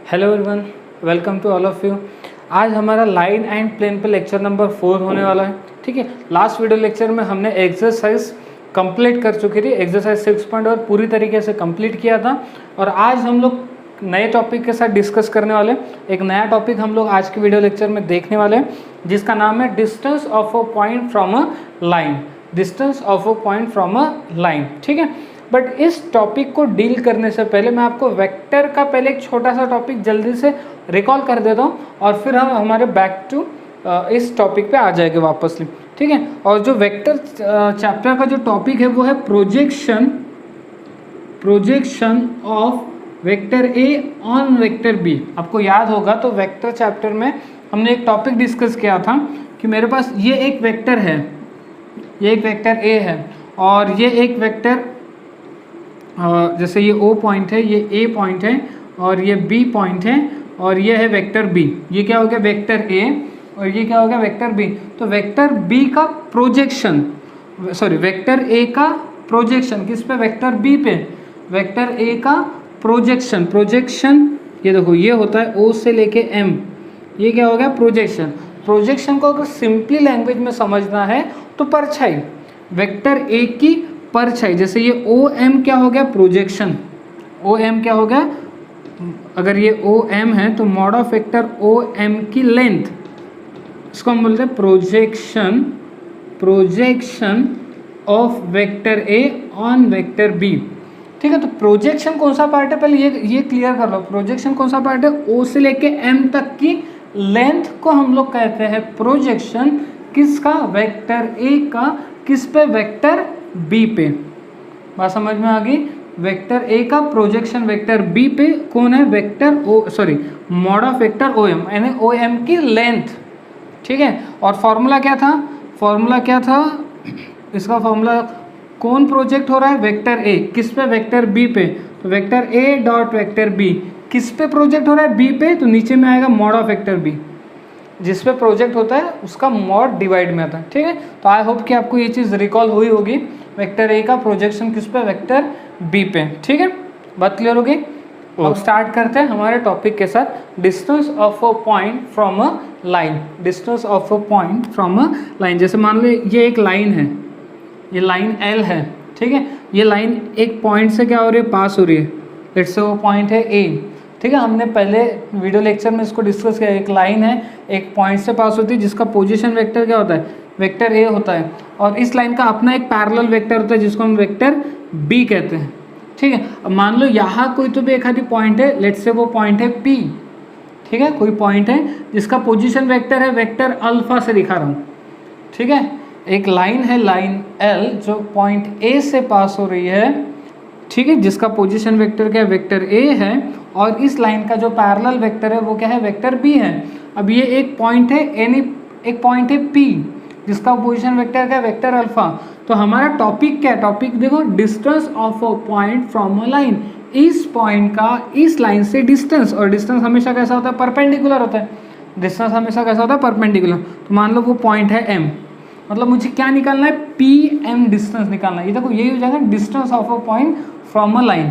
Hello everyone, welcome to all of you. आज हमारा line and plane पे lecture number 4 होने वाला है। ठीक है, लास्ट वीडियो लेक्चर में हमने एक्सरसाइज कंप्लीट कर चुकी थी, एक्सरसाइज 6.1 पूरी तरीके से कंप्लीट किया था। और आज हम लोग नए टॉपिक के साथ डिस्कस करने वाले एक नया टॉपिक हम लोग आज के वीडियो लेक्चर में देखने वाले हैं, जिसका नाम है distance of a point from a line. Distance of a point from a line, ठीक है। बट इस टॉपिक को डील करने से पहले मैं आपको वेक्टर का पहले एक छोटा सा टॉपिक जल्दी से रिकॉल कर देता हूँ और फिर हम हमारे बैक टू इस टॉपिक पे आ जाएंगे वापसली, ठीक है। और जो वेक्टर चैप्टर का जो टॉपिक है वो है projection of vector A on vector B. आपको याद होगा तो वेक्टर चैप्टर में हमने एक टॉपिक डिस्कस किया था कि मेरे पास ये एक वेक्टर है, ये एक वेक्टर ए है और ये एक वेक्टर जैसे ये O पॉइंट है, ये A पॉइंट है और ये B पॉइंट है और ये है वेक्टर B। ये क्या हो गया? वेक्टर A और ये क्या हो गया? Vector B। तो वेक्टर B का प्रोजेक्शन, सॉरी वेक्टर A का प्रोजेक्शन किस पे? वेक्टर B पे। वेक्टर A का प्रोजेक्शन, ये देखो ये होता है O से लेके M, ये क्या हो गया? प्रोजेक्शन। प्रोजेक्शन को अगर सिंपली लैंग्वेज में समझना है तो परछाई, वेक्टर A की परछाई। जैसे ये OM क्या हो गया? प्रोजेक्शन। OM क्या हो गया? अगर ये OM है तो मॉड ऑफ वेक्टर OM की लेंथ, इसको हम बोलते हैं projection of vector A on vector B। ठीक है, तो प्रोजेक्शन कौन सा पार्ट है? पहले ये क्लियर कर लो। प्रोजेक्शन कौन सा पार्ट है? O से लेके M तक की लेंथ को हम लोग कहते हैं प्रोजेक्शन। किसका? वेक्टर A का। किस पे? वेक्टर B पे। बात समझ में आ गई? वेक्टर A का प्रोजेक्शन वेक्टर B पे कौन है? Vector mod of vector OM, यानी OM की लेंथ। ठीक है, और फॉर्मूला क्या था? इसका फॉर्मूला कौन प्रोजेक्ट हो रहा है? Vector A। किस पे? वेक्टर B पे। तो vector A dot vector B किस पे प्रोजेक्ट हो रहा है? B पे। तो नीचे में आएगा मॉड ऑफ वेक्टर B। जिस पे प्रोजेक्ट होता है उसका मॉड डिवाइड में आता है। ठीक है, तो आई होप कि आपको ये चीज़ रिकॉल हुई होगी। वेक्टर ए का प्रोजेक्शन किस पे? वेक्टर बी पे। ठीक है, बात क्लियर होगी? अब स्टार्ट करते हैं हमारे टॉपिक के साथ, distance of a point from a line. Distance of a point from a line. जैसे मान लो ये एक लाइन है, ये लाइन L है। ठीक है, ये लाइन एक पॉइंट से क्या हो रही है? पास हो रही है। लेट्स से वो पॉइंट है A। ठीक है, हमने पहले वीडियो लेक्चर में इसको डिस्कस किया। एक लाइन है, एक पॉइंट से पास होती है, जिसका पोजीशन वेक्टर क्या होता है? वेक्टर A होता है। और इस लाइन का अपना एक पैरेलल वेक्टर होता है जिसको हम वेक्टर B कहते हैं। ठीक है, अब मान लो यहाँ कोई तो भी एक आधी पॉइंट है, लेट्स से वो पॉइंट है P। ठीक है, कोई पॉइंट है जिसका पोजीशन वेक्टर है वेक्टर अल्फा से दिखा रहा हूँ। ठीक है, एक लाइन है, लाइन L, जो पॉइंट A से पास हो रही है। ठीक है, जिसका पोजीशन वेक्टर क्या है? वेक्टर A है। और इस लाइन का जो पैरेलल वेक्टर है वो क्या है? वेक्टर B है। अब ये एक पॉइंट है, यानी एक पॉइंट है P, जिसका पोजीशन वेक्टर क्या है? Vector alpha. तो हमारा टॉपिक क्या है? टॉपिक देखो, distance of a point from a line. इस पॉइंट का इस लाइन से डिस्टेंस, और डिस्टेंस हमेशा कैसा होता है? परपेंडिकुलर होता है। डिस्टेंस हमेशा कैसा होता है? परपेंडिकुलर। तो मान लो वो पॉइंट है M, मतलब मुझे क्या निकालना है? PM डिस्टेंस निकालना है। ये देखो यही हो जाएगा distance of a point from a line.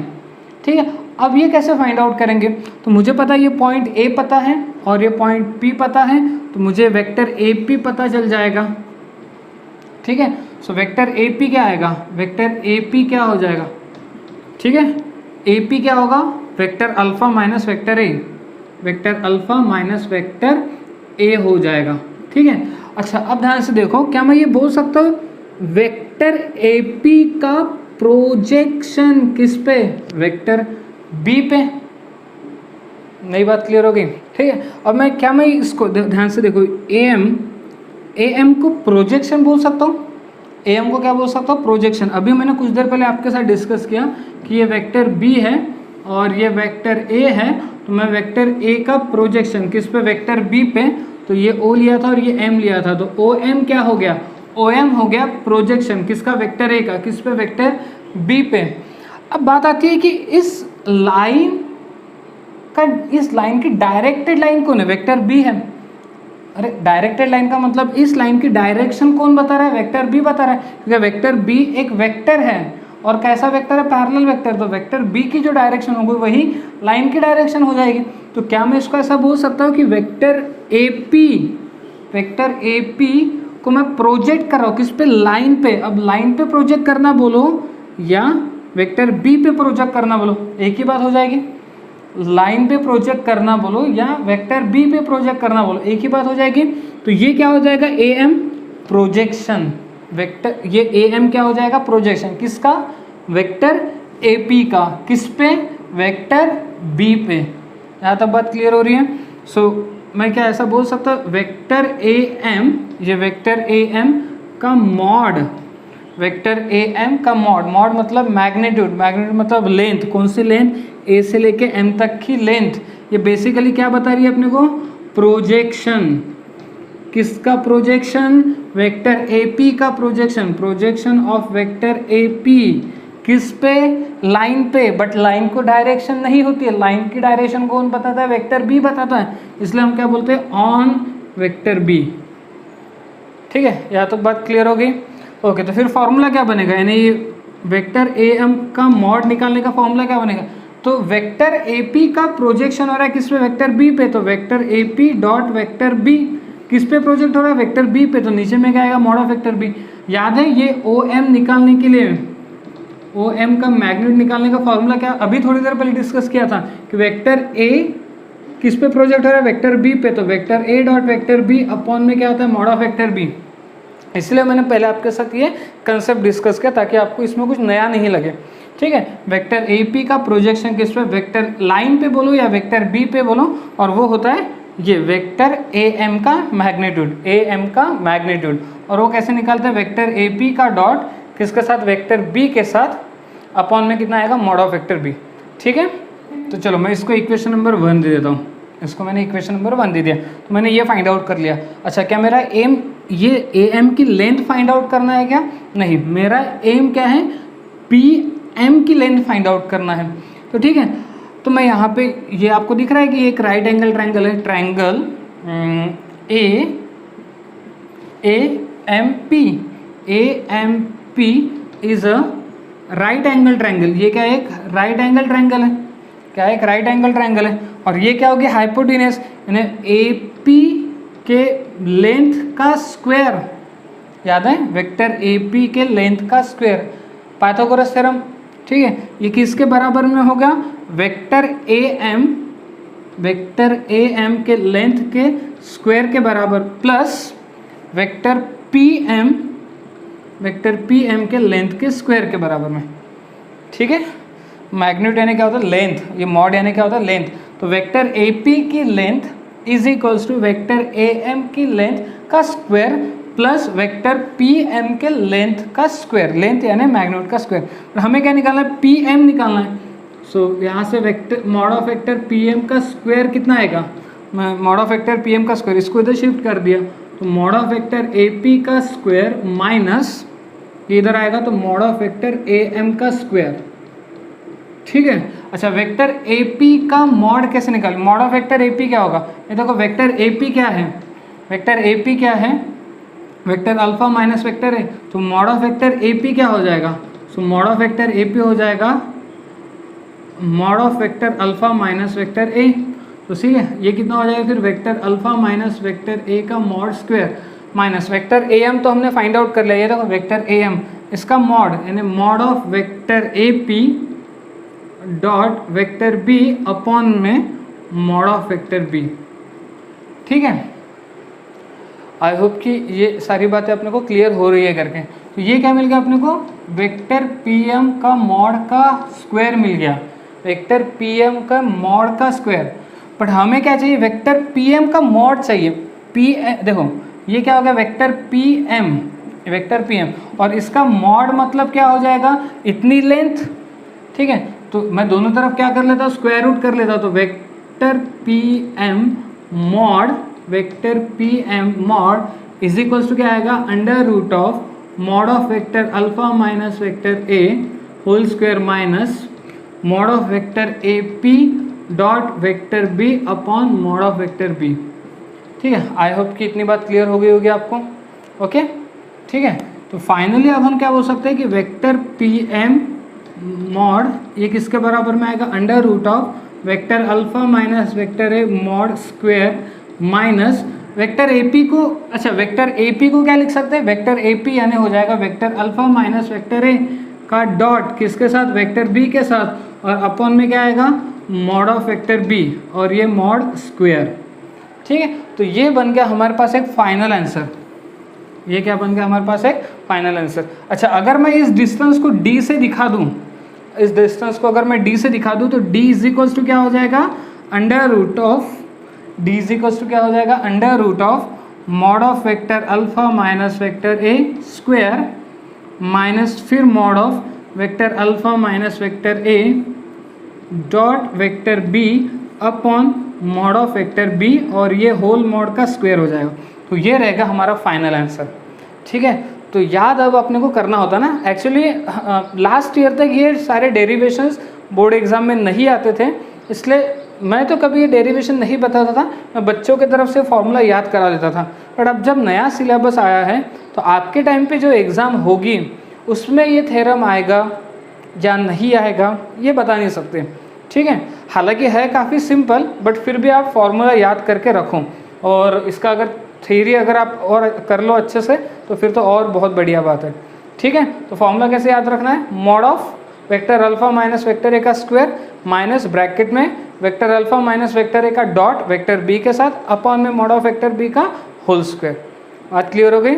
ठीक है, अब ये कैसे फाइंड आउट करेंगे? तो मुझे पता है ये पॉइंट A पता है और ये पॉइंट P पता है, तो मुझे वेक्टर AP पता चल जाएगा। ठीक है, सो वेक्टर AP क्या आएगा? वेक्टर AP क्या हो जाएगा? ठीक है, AP क्या होगा? Vector alpha minus vector A। Vector alpha minus vector A हो जाएगा। ठीक है, अच्छा अब ध्यान से देखो, क्या मैं ये बोल सकता हूँ वेक्टर AP का प्रोजेक्शन किस पे? वेक्टर B पे। नई बात क्लियर हो गई? ठीक है, अब मैं इसको ध्यान से देखो, AM को प्रोजेक्शन बोल सकता हूँ। AM को क्या बोल सकता हूँ? प्रोजेक्शन। अभी मैंने कुछ देर पहले आपके साथ डिस्कस किया कि ये वेक्टर B है और ये वेक्टर A है, तो मैं वेक्टर A का प्रोजेक्शन किस पे? वेक्टर B पे। तो ये O लिया था और ये M लिया था, तो OM क्या हो गया? OM हो गया प्रोजेक्शन किसका? वेक्टर A का। किस पे? वेक्टर B पे। अब बात आती है कि इस लाइन की डायरेक्टेड लाइन कौन है? वेक्टर B है। अरे डायरेक्टेड लाइन का मतलब इस लाइन की डायरेक्शन कौन बता रहा है? वेक्टर B बता रहा है, क्योंकि वेक्टर B एक वेक्टर है और कैसा वेक्टर है, पैरेलल वेक्टर, तो वेक्टर बी की जो डायरेक्शन होगी वही लाइन की डायरेक्शन हो जाएगी। तो क्या मैं इसको ऐसा बोल सकता हूँ कि वेक्टर ए पी को मैं प्रोजेक्ट कर रहा हूँ किस पे, लाइन पे। अब लाइन पे प्रोजेक्ट करना बोलो या वेक्टर बी पे प्रोजेक्ट करना बोलो, एक ही बात हो जाएगी। लाइन पे प्रोजेक्ट करना बोलो या वेक्टर बी पे प्रोजेक्ट करना बोलो, एक ही बात हो जाएगी। तो ये क्या हो जाएगा, ए एम प्रोजेक्शन वेक्टर, ये ए एम क्या हो जाएगा, प्रोजेक्शन किसका, वेक्टर ए पी का, किस पे, वेक्टर बी पे। यहाँ तक बात क्लियर हो रही है। सो मैं क्या ऐसा बोल सकता हूँ, वेक्टर ए एम, ये वेक्टर ए एम का मॉड, वेक्टर ए एम का मॉड, मॉड मतलब मैग्नीट्यूड, मैग्नीट्यूड मतलब लेंथ, कौन सी लेंथ, ए से लेके एम तक की लेंथ। ये बेसिकली क्या बता रही है अपने को, प्रोजेक्शन, किसका प्रोजेक्शन, वेक्टर ए पी का projection, projection of vector A P किस पे, लाइन पे। बट लाइन को डायरेक्शन नहीं होती है, लाइन की डायरेक्शन कौन बताता है, वेक्टर बी बताता है, इसलिए हम क्या बोलते हैं, ऑन वेक्टर बी। ठीक है, यहाँ तो बात क्लियर हो गई। ओके, तो फिर फॉर्मूला क्या बनेगा, यानी ये वेक्टर ए एम का मॉड निकालने का फॉर्मूला क्या बनेगा, तो वेक्टर ए पी का प्रोजेक्शन हो रहा है किस पे, वेक्टर बी पे, तो vector A P dot vector B किस पे प्रोजेक्ट हो रहा है, वेक्टर बी पे, तो नीचे में क्या आएगा, मॉड ऑफ वेक्टर बी। याद है ये ओ एम निकालने के लिए, ओ एम का मैग्नीट्यूड निकालने का फॉर्मूला क्या, अभी थोड़ी देर पहले डिस्कस किया था कि वेक्टर ए किस पे प्रोजेक्ट हो रहा है, वेक्टर बी पे, तो vector A dot vector B upon में क्या होता है, मॉड ऑफ वेक्टर बी। इसलिए मैंने पहले आपके साथ ये कंसेप्ट डिस्कस किया ताकि आपको इसमें कुछ नया नहीं लगे। ठीक है, वेक्टर ए पी का प्रोजेक्शन किस पे, वेक्टर लाइन पे बोलो या वेक्टर बी पे बोलो, और वो होता है ये वेक्टर ए एम का मैग्नीट्यूड, ए एम का मैग्नीट्यूड। और वो कैसे निकालते हैं, वेक्टर ए पी का डॉट किसके साथ, वेक्टर बी के साथ, अपॉन में कितना आएगा, मॉड ऑफ वेक्टर बी। ठीक है, तो चलो मैं इसको इक्वेशन नंबर 1 दे देता हूँ, इसको मैंने इक्वेशन नंबर 1 दे दिया, तो मैंने ये फाइंड आउट कर लिया। अच्छा, क्या मेरा एम ये ए एम की लेंथ फाइंड आउट करना है क्या, नहीं, मेरा एम क्या है, पी एम की लेंथ फाइंड आउट करना है। तो ठीक है, तो मैं यहाँ पे ये आपको दिख रहा है कि एक राइट एंगल ट्रायंगल है, triangle A M P is a right angle triangle. ये क्या है, एक राइट एंगल ट्रायंगल है, क्या है, एक राइट एंगल ट्रायंगल है। और ये क्या होगी, हाइपोटेनस, यानी ए पी के लेंथ का स्क्वायर, याद है, वेक्टर ए पी के लेंथ का स्क्वायर, पाइथागोरस थ्योरम। ठीक है, ये किसके बराबर में होगा, वेक्टर ए एम के लेंथ के स्क्वायर के बराबर, प्लस वेक्टर पी एम के लेंथ के स्क्वायर के बराबर में। ठीक है, मैग्नीट्यूड यानी क्या होता है, लेंथ, ये मॉड यानी क्या होता है, लेंथ। तो वेक्टर ए पी की length is equals to vector A M की लेंथ का square plus vector P M के लेंथ का स्क्वायर, लेंथ यानी मैग्नीट्यूड का स्क्वायर। और हमें क्या निकालना है, पी एम निकालना है। सो यहाँ से vector mod of vector P M का स्क्वायर कितना आएगा, mod of vector P M का स्क्वायर, इसको इधर शिफ्ट कर दिया, तो mod of vector A P का स्क्वायर माइनस ये इधर आएगा, तो mod of vector A M का स्क्वायर। ठीक है, अच्छा, वेक्टर ए पी का मॉड कैसे निकाल, mod of vector A P क्या होगा, ये देखो वेक्टर ए पी क्या है, वेक्टर ए पी क्या है, vector alpha minus vector A, तो mod of vector A P क्या हो जाएगा, so mod of vector A P हो जाएगा mod of vector alpha minus vector A. तो ठीक है, ये कितना हो जाएगा फिर, vector alpha minus vector A का mod square minus vector A M, तो हमने फाइंड आउट कर लिया, ये देखो वेक्टर ए एम, इसका मॉड यानी mod of vector A P dot vector B upon में मॉड ऑफ वेक्टर बी। ठीक है, आई होप कि ये सारी बातें अपने को क्लियर हो रही है करके। तो ये क्या मिल गया अपने को, वेक्टर पी एम का मॉड का स्क्वायर मिल गया, वेक्टर पी एम का मॉड का स्क्वायर। बट हमें क्या चाहिए, वेक्टर पी एम का मॉड चाहिए, देखो ये क्या हो गया, वेक्टर पी एम, और इसका मॉड मतलब क्या हो जाएगा, इतनी लेंथ। ठीक है, तो मैं दोनों तरफ क्या कर लेता हूँ, स्क्वायर रूट कर लेता हूँ, तो vector P M mod is equals to क्या आएगा, under root of mod of vector alpha minus vector A whole square minus mod of vector A P dot vector B upon mod of vector B. ठीक है, I hope कि इतनी बात clear हो गई होगी आपको। ओके, ठीक है, तो फाइनली अब हम क्या बोल सकते हैं कि वेक्टर पी एम मॉड ये किसके बराबर में आएगा, under root of vector alpha minus vector A mod square minus vector A P को, अच्छा वेक्टर ए पी को क्या लिख सकते हैं, वेक्टर ए पी यानी हो जाएगा vector alpha minus vector A का डॉट किसके साथ, वेक्टर बी के साथ, और अपॉन में क्या आएगा, मॉड ऑफ वेक्टर बी और ये मॉड स्क्वायर। ठीक है, तो ये बन गया हमारे पास एक फाइनल आंसर। ये क्या बन गया हमारे पास एक फाइनल आंसर। अच्छा, अगर मैं इस डिस्टेंस को d से दिखा दूं, इस डिस्टेंस को अगर मैं d से दिखा दूं तो d इज इक्वल्स टू क्या हो जाएगा, under root of, d is equals to क्या हो जाएगा, under root of mod of vector alpha minus vector A square minus फिर mod of vector alpha minus vector A dot vector B upon mod of vector B और ये whole mod का square हो जाएगा। तो ये रहेगा हमारा फाइनल आंसर। ठीक है, तो याद अब अपने को करना होता ना, एक्चुअली लास्ट ईयर तक ये सारे डेरिवेशंस बोर्ड एग्जाम में नहीं आते थे, इसलिए मैं तो कभी ये डेरिवेशन नहीं बताता था, मैं बच्चों की तरफ से फॉर्मूला याद करा देता था। बट अब जब नया सिलेबस आया है तो आपके टाइम पे जो एग्ज़ाम होगी उसमें ये थ्योरम आएगा या नहीं आएगा ये बता नहीं सकते। ठीक है, हालांकि है काफ़ी सिंपल, बट फिर भी आप फॉर्मूला याद करके रखो, और इसका अगर थ्योरी अगर आप और कर लो अच्छे से तो फिर तो और बहुत बढ़िया बात है। ठीक है, तो फॉर्मूला कैसे याद रखना है, mod of vector alpha minus vector A का स्क्वायर माइनस ब्रैकेट में vector alpha minus vector A का डॉट वेक्टर बी के साथ अपॉन में मॉड ऑफ वेक्टर बी का होल स्क्वायर। बात क्लियर हो गई?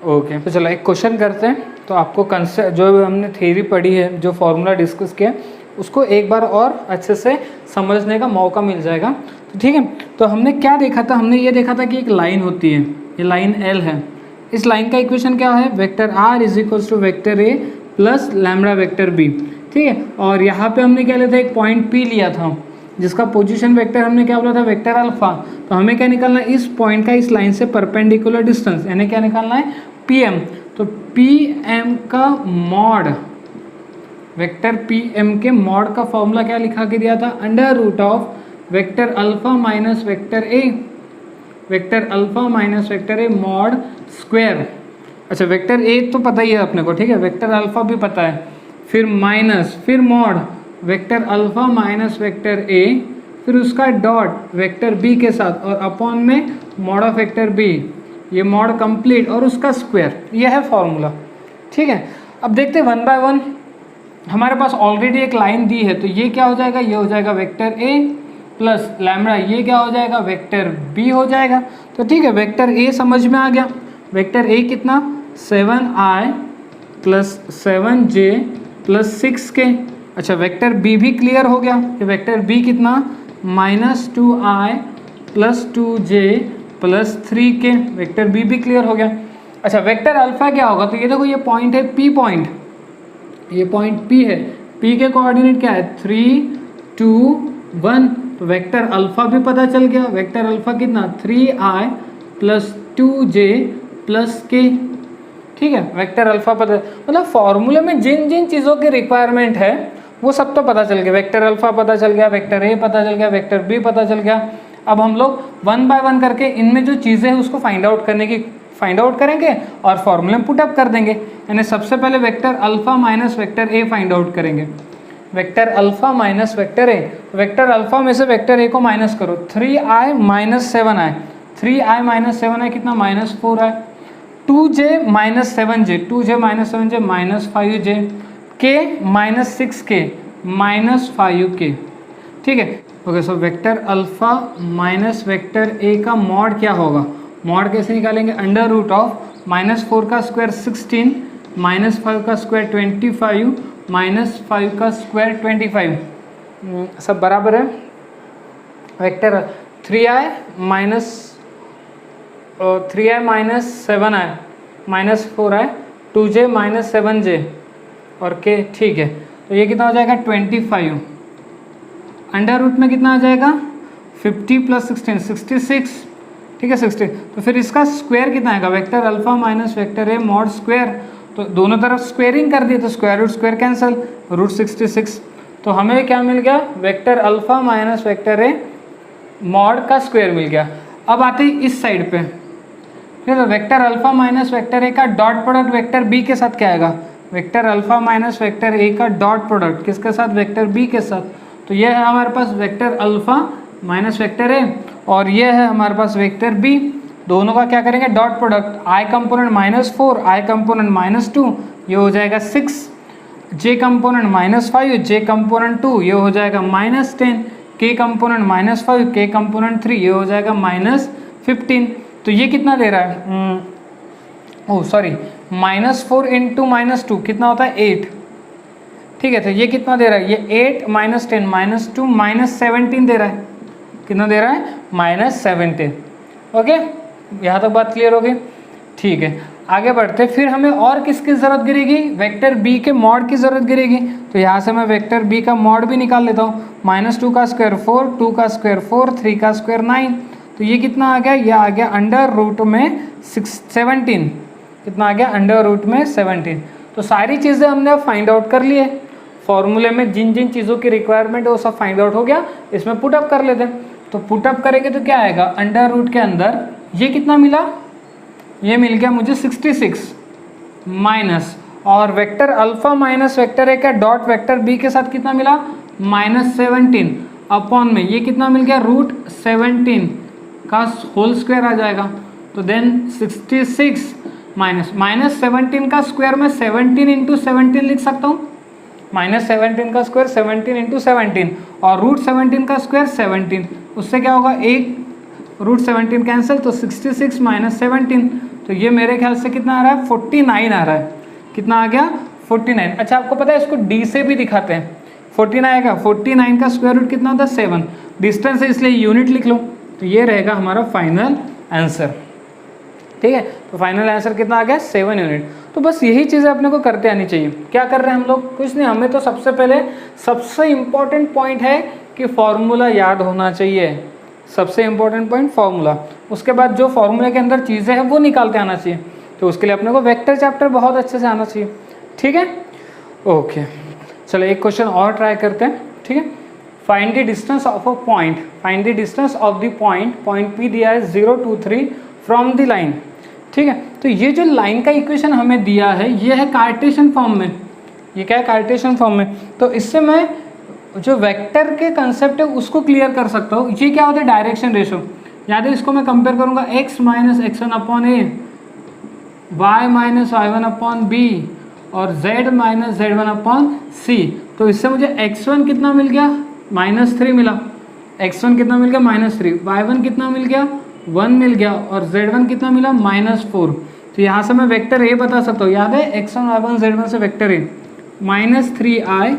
ओके, तो चलो एक क्वेश्चन करते हैं। तो आपको कंसेप्ट जो हमने थ्योरी पढ़ी है, जो फॉर्मूला डिस्कस किया, उसको एक बार और अच्छे से समझने का मौका मिल जाएगा। तो ठीक है, तो हमने क्या देखा था, हमने ये देखा था कि एक लाइन होती है, ये लाइन L है, इस लाइन का इक्वेशन क्या है, vector R is equals to vector A plus lambda vector B। ठीक है, और यहाँ पे हमने क्या लिया था, एक पॉइंट P लिया था जिसका पोजीशन वेक्टर हमने क्या बोला था, वेक्टर अल्फा। तो हमें क्या निकालना है, इस पॉइंट का इस लाइन से परपेंडिकुलर डिस्टेंस, यानी क्या निकालना है, PM। तो PM का मॉड, वेक्टर PM के मॉड का फॉर्मूला क्या लिखा के दिया था, under root of vector alpha minus vector A, vector alpha minus vector A mod square. अच्छा, वेक्टर ए तो पता ही है अपने को, ठीक है, वेक्टर अल्फा भी पता है, फिर माइनस फिर mod vector alpha minus vector ए, फिर उसका डॉट वेक्टर बी के साथ और अपॉन में मॉड ऑफ वेक्टर बी, ये मॉड कंप्लीट और उसका स्क्वायर। यह है फॉर्मूला। ठीक है, अब देखते हैं वन बाय वन। हमारे पास ऑलरेडी एक लाइन दी है, तो ये क्या हो जाएगा, ये हो जाएगा वेक्टर ए प्लस लैम्बडा, ये क्या हो जाएगा, वेक्टर बी हो जाएगा। तो ठीक है, वेक्टर ए समझ में आ गया, वेक्टर ए कितना, 7i plus 7j plus 6k। अच्छा, वेक्टर बी भी क्लियर हो गया कि वेक्टर बी कितना, -2i plus 2j plus 3k, vector B भी क्लियर हो गया। अच्छा, वेक्टर अल्फा क्या होगा, तो ये देखो, ये पॉइंट है P पॉइंट, ये पॉइंट P है, P के कोऑर्डिनेट क्या है, 3 2 1। तो वेक्टर अल्फा भी पता चल गया, वेक्टर अल्फा कितना, 3i plus 2j plus k। ठीक है, वेक्टर अल्फा पता, मतलब फॉर्मूले में जिन जिन चीज़ों की रिक्वायरमेंट है वो सब तो पता चल गया, वेक्टर अल्फा पता चल गया, वेक्टर ए पता चल गया, वेक्टर बी पता चल गया। अब हम लोग वन बाय वन करके इनमें जो चीज़ें हैं उसको फाइंड आउट करेंगे और फॉर्मूले में पुट अप कर देंगे। यानी सबसे पहले vector alpha minus vector A find out करेंगे, vector alpha minus vector A. Vector alpha में से वेक्टर ए को माइनस करो, 3i minus 7i, 3i minus 7i कितना, -4i, 2j minus 7j, 2j minus 7j minus 5j, k minus 6k minus 5k। ठीक है, okay, so vector alpha minus vector A का mod क्या होगा, mod कैसे निकालेंगे, अंडर रूट ऑफ -4 का square 16 -5 का स्क्वायर 25 -5 का स्क्वायर 25, सब बराबर है। Vector 3i minus 7i minus 4i, 2j minus 7j और k। ठीक है, तो ये कितना हो जाएगा, 25, अंडर रूट में कितना आ जाएगा, 50 प्लस 16 66। ठीक है, 60। तो फिर इसका स्क्वायर कितना आएगा, vector alpha minus vector A mod square, तो दोनों तरफ स्क्वायरिंग कर दिए तो square root square cancel, root 66। तो हमें क्या मिल गया, vector alpha minus vector A mod का स्क्वायर मिल गया। अब आते हैं इस साइड पे, ठीक है। तो vector alpha minus vector A का डॉट प्रोडक्ट वेक्टर बी के साथ क्या आएगा, vector alpha minus vector A का डॉट प्रोडक्ट किसके साथ, वेक्टर बी के साथ। तो ये है हमारे पास vector alpha minus vector A और ये है हमारे पास वेक्टर बी, दोनों का क्या करेंगे डॉट प्रोडक्ट, आई कंपोनेंट -4 आई कंपोनेंट -2 ये हो जाएगा 6, जे कंपोनेंट -5 जे कंपोनेंट 2 ये हो जाएगा -10, के कंपोनेंट -5 के कंपोनेंट 3 ये हो जाएगा -15। तो ये कितना दे रहा है, ओह सॉरी -4 इंटू -2 कितना होता है 8, ठीक है। तो ये कितना दे रहा है, ये 8 -10 -2 -17 दे रहा है, कितना दे रहा है -17। ओके, यहाँ तक बात क्लियर होगी, ठीक है। आगे बढ़ते फिर हमें और किसकी ज़रूरत गिरेगी, वेक्टर बी के मॉड की ज़रूरत गिरेगी। तो यहाँ से मैं वेक्टर बी का मॉड भी निकाल लेता हूँ, -2 का स्क्वायर 4, 2 का स्क्वायर 4, 3 का स्क्वायर 9। तो ये कितना आ गया, ये आ गया अंडर रूट में 17, कितना आ गया अंडर रूट में 17। तो सारी चीज़ें हमने अब फाइंड आउट कर लिए, फॉर्मूले में जिन जिन चीज़ों की रिक्वायरमेंट है वो सब फाइंड आउट हो गया, इसमें पुटअप कर लेते हैं। तो पुटअप करेंगे तो क्या आएगा, अंडर रूट के अंदर ये कितना मिला, ये मिल गया मुझे 66 माइनस, और vector alpha minus vector A का डॉट वेक्टर बी के साथ कितना मिला -17 अपॉन में ये कितना मिल गया √17 का होल स्क्वायर आ जाएगा। तो देन 66 -17 का स्क्वायर में 17 इंटू 17 लिख सकता हूँ, -17 का स्क्वायर 17 इंटू 17 और √17 का स्क्वायर 17, उससे क्या होगा एक √17 कैंसिल, तो 66 -17, तो ये मेरे ख्याल से कितना आ रहा है 49 आ रहा है, कितना आ गया 49। अच्छा आपको पता है इसको डी से भी दिखाते हैं, 49 आएगा, 49 का स्क्वायर रूट कितना होता है 7, डिस्टेंस है इसलिए यूनिट लिख लो, तो ये रहेगा हमारा फाइनल आंसर, ठीक है। तो फाइनल आंसर कितना आ गया 7 यूनिट। तो बस यही चीज़ें अपने को करते आनी चाहिए। क्या कर रहे हैं हम लोग, कुछ नहीं, हमें तो सबसे पहले सबसे इम्पॉर्टेंट पॉइंट है कि फॉर्मूला याद होना चाहिए, सबसे इम्पोर्टेंट पॉइंट फॉर्मूला, उसके बाद जो फॉर्मूले के अंदर चीज़ें हैं वो निकालते आना चाहिए। तो उसके लिए अपने को वेक्टर चैप्टर बहुत अच्छे से आना चाहिए, ठीक है। ओके चलो एक क्वेश्चन और ट्राई करते हैं, ठीक है। Find the distance of a point, find the distance of the point P दिया है 0 2 3 फ्रॉम द लाइन, ठीक है। तो ये जो लाइन का इक्वेशन हमें दिया है ये है कार्टेशियन फॉर्म में, ये क्या है कार्टेशियन फॉर्म में। तो इससे मैं जो वेक्टर के कंसेप्ट है उसको क्लियर कर सकता हूँ। ये क्या होता है डायरेक्शन रेशो, याद है इसको मैं कंपेयर करूँगा x minus x1 upon A, y minus y1 upon B और z minus z1 upon C. तो इससे मुझे x1 कितना मिल गया -3 मिला, x1 कितना मिल गया -3, y1 कितना मिल गया 1 मिल गया और z1 कितना मिला -4। तो यहाँ से मैं वेक्टर ए बता सकता हूँ, याद है x1 y1 z1 से vector A -3i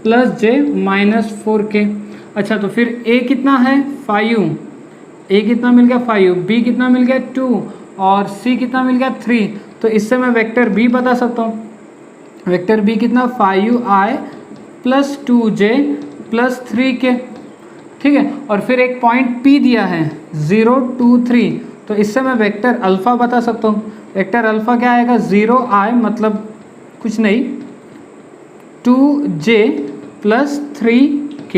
plus j -4k। अच्छा तो फिर a कितना है 5, a कितना मिल गया 5, b कितना मिल गया 2 और c कितना मिल गया 3। तो इससे मैं वेक्टर b बता सकता हूँ, वेक्टर b कितना 5i plus 2j plus 3k, ठीक है। और फिर एक पॉइंट p दिया है 0 2 3, तो इससे मैं वेक्टर अल्फ़ा बता सकता हूँ, वेक्टर अल्फ़ा क्या आएगा 0i मतलब कुछ नहीं 2j प्लस 3k,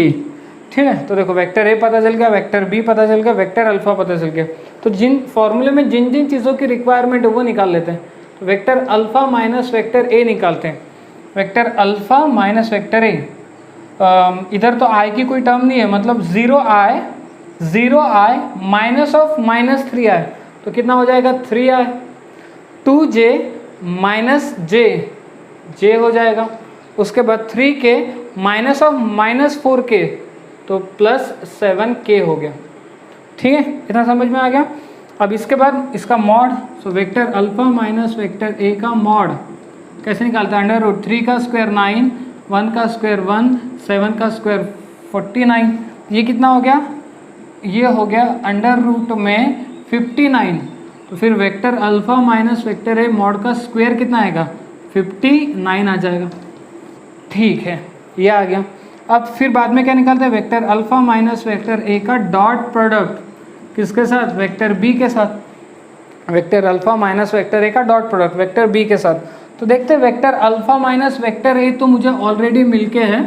ठीक है। तो देखो वेक्टर ए पता चल गया, वेक्टर बी पता चल गया, वेक्टर अल्फा पता चल गया। तो जिन फॉर्मूले में जिन जिन चीज़ों की रिक्वायरमेंट है वो निकाल लेते हैं। तो वेक्टर अल्फा माइनस वेक्टर ए निकालते हैं, वेक्टर अल्फा माइनस वेक्टर ए, इधर तो आई की कोई टर्म नहीं है, मतलब 0i माइनस ऑफ -3i, तो कितना हो जाएगा 3i, 2j माइनस j हो जाएगा, उसके बाद 3k माइनस ऑफ -4k तो प्लस 7k हो गया, ठीक है। इतना समझ में आ गया। अब इसके बाद इसका mod, so vector alpha minus vector A का मॉड कैसे निकालते हैं, √3 का स्क्वायर 9, 1 का स्क्वायर 1, 7 का स्क्वायर 49, ये कितना हो गया, ये हो गया √ में 59। तो फिर vector alpha minus vector A mod का स्क्वायर कितना आएगा 59 आ जाएगा, ठीक है ये आ गया। अब फिर बाद में क्या निकालते हैं, vector alpha minus vector A का डॉट प्रोडक्ट किसके साथ, वेक्टर बी के साथ, vector alpha minus vector A का डॉट प्रोडक्ट वेक्टर बी के साथ। तो देखते हैं vector alpha minus vector A तो मुझे ऑलरेडी मिलके है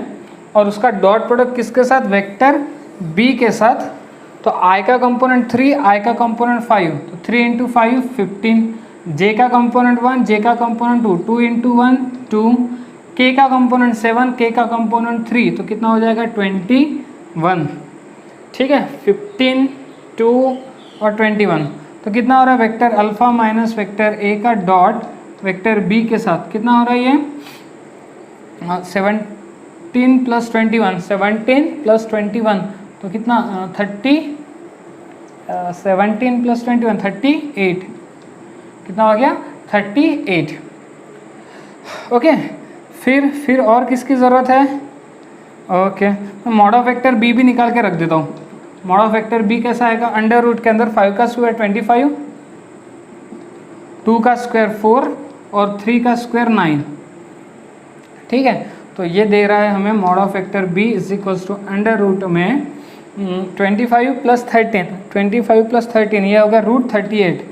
और उसका डॉट प्रोडक्ट किसके साथ, वेक्टर बी के साथ। तो आई का कंपोनेंट 3, आई का कंपोनेंट 5, तो 3 इंटू 5 15, जे का कंपोनेंट 1, जे का कंपोनेंट 2, 2 इंटू 1 2, के का कंपोनेंट 7, के का कंपोनेंट 3, तो कितना हो जाएगा 21। ठीक है, 15, 2 और 21, तो कितना हो रहा है vector alpha minus vector A का डॉट वेक्टर बी के साथ कितना हो रहा है ये 17 प्लस 21, 17 प्लस 21, तो कितना 30, 17 प्लस 21 38, कितना हो गया 38। ओके, फिर और किसकी ज़रूरत है? ओके, मैं मॉड ऑफ वेक्टर बी भी निकाल के रख देता हूँ। मॉड ऑफ वेक्टर बी कैसा आएगा? अंडर रूट के अंदर 5 का स्क्वायर 25, 2 का स्क्वायर 4 और 3 का स्क्वायर 9। ठीक है, तो ये दे रहा है हमें mod of vector B is equals to under root में 25 प्लस 13, 25 प्लस 13 ये होगा रूट 38।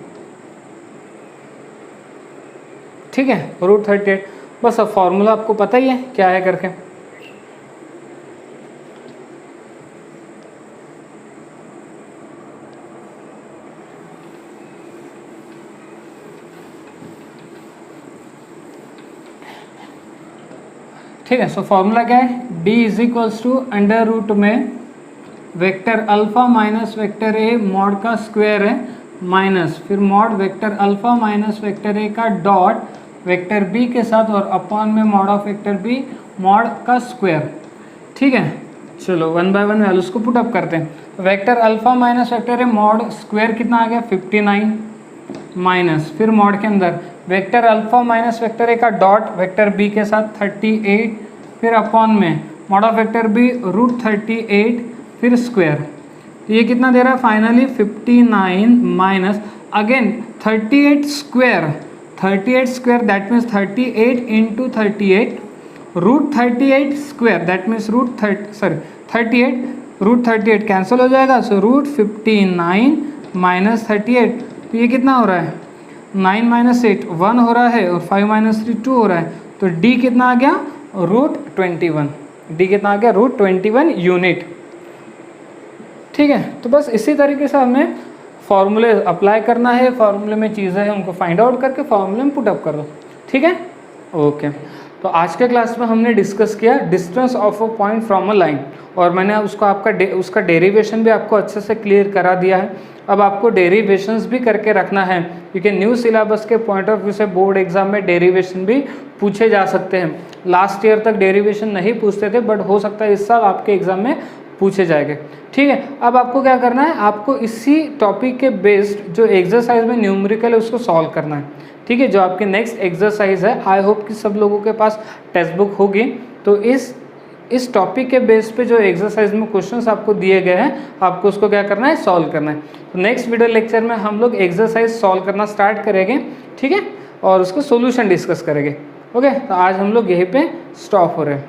ठीक है, रूट 38। बस अब फॉर्मूला आपको पता ही है क्या है करके। ठीक है, सो फॉर्मूला क्या है? d is equals to under root में vector alpha minus vector A mod का स्क्वायर है माइनस फिर mod vector alpha minus vector A का डॉट वेक्टर बी के साथ और अपॉन में mod of vector B mod का स्क्वायर। ठीक है, चलो वन बाय वन वैल्यूज को पुट अप करते हैं। Vector alpha minus vector A mod square कितना आ गया 59 माइनस फिर मॉड के अंदर vector alpha minus vector A का डॉट वेक्टर बी के साथ 38 फिर अपॉन में mod of vector B root 38 फिर स्क्वायर। तो ये कितना दे रहा है finally 59 minus again 38 square that means 38 into 38 root 38 square that means root 38 cancel हो जाएगा। सो रूट 59 माइनस 38, तो ये कितना हो रहा है 9 माइनस 8 1 हो रहा है और 5 माइनस 3 2 हो रहा है। तो d कितना आ गया रूट 21, d कितना आ गया रूट 21 यूनिट। ठीक है, तो बस इसी तरीके से हमें फॉर्मूले अप्लाई करना है। फॉर्मूले में चीज़ें हैं उनको फाइंड आउट करके फॉर्मूले में पुट अप कर दो। ठीक है, ओके। तो आज के क्लास में हमने डिस्कस किया distance of a point from a line और मैंने उसको उसका डेरिवेशन भी आपको अच्छे से क्लियर करा दिया है। अब आपको डेरिवेशंस भी करके रखना है क्योंकि न्यू सिलेबस के पॉइंट ऑफ व्यू से बोर्ड एग्जाम में डेरिवेशन भी पूछे जा सकते हैं। लास्ट ईयर तक डेरिवेशन नहीं पूछते थे बट हो सकता है इस साल आपके एग्जाम में पूछे जाएंगे। ठीक है, अब आपको क्या करना है, आपको इसी टॉपिक के बेस्ड जो एक्सरसाइज में न्यूमेरिकल है उसको सॉल्व करना है। ठीक है, जो आपकी नेक्स्ट एक्सरसाइज है आई होप कि सब लोगों के पास टेक्स्ट बुक होगी। तो इस टॉपिक के बेस पे जो एक्सरसाइज में क्वेश्चंस आपको दिए गए हैं आपको उसको क्या करना है सॉल्व करना है। तो नेक्स्ट वीडियो लेक्चर में हम लोग एक्सरसाइज सॉल्व करना स्टार्ट करेंगे। ठीक है, और उसको सोल्यूशन डिस्कस करेंगे। ओके, तो आज हम लोग यहीं पे स्टॉप हो रहे हैं।